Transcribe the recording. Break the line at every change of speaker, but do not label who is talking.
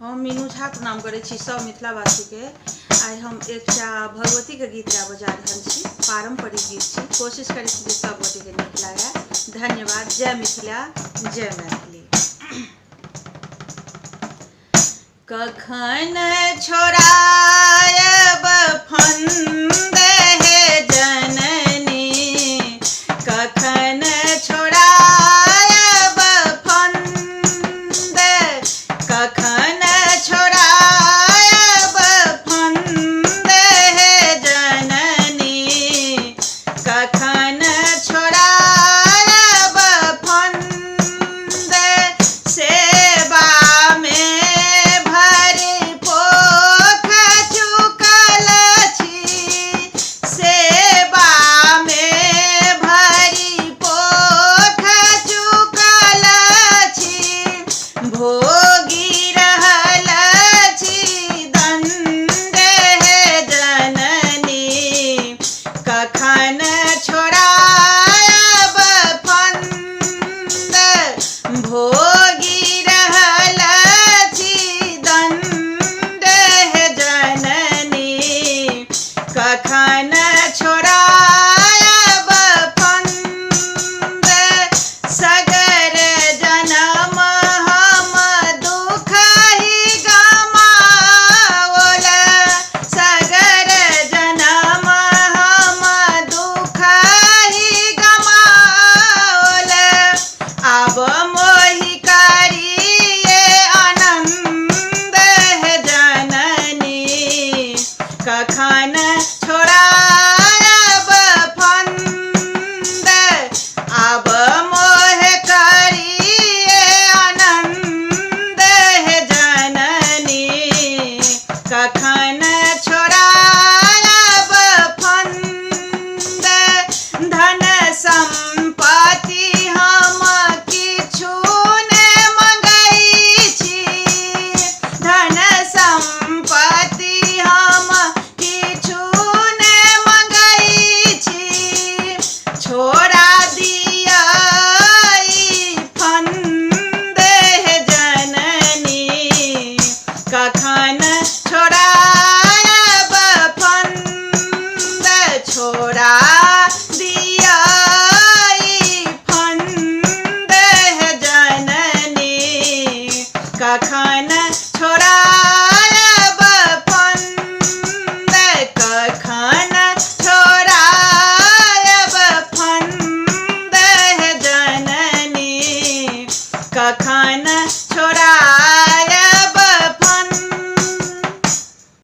हम मीनू झा प्रणाम करै छी सब मिथिलावासी के। आइ हम एकटा भगवती के गीत गाबऽ जा रहल छी। पारंपरिक गीत छी। कोशिश करै छी जे सब गोटे के नीक लागै। धन्यवाद। जय मिथिला, जय मैथिली। कखन छोड़ायब फंद हे जननी, कखन छोड़ायब फंद, कखन छोड़ायब फंद हे जननी, कखन छोड़ायब फंद, सेवा में भरि पोख चुकल छी, सेवा में भरि पोख चुकल छी, भोगी रहल छी दंड हे जननी, कखन छोड़ायब फंद, भोगी रहल छी दंड हे जननी, कखन छोड़ायब फंद, सगर जनम हम दुख ही गमाओल, सगर जनम हम दुख ही गमाओल, आब मोहि करिए आनंद हे जननी, कखन छोड़ायब फंद, आब मोह करिए आनंद हे जननी, कखन छोड़ायब फंद, धन संपत्ति हम किछु ने मंगै छी, धन संपत्ति हम किछु ने मंगै छी, छोड़ा दिअ ई फंद हे जननी, कखन छोड़ायब फंद, छोड़ा दिअ ई फंद हे जननी, कखन छोड़ा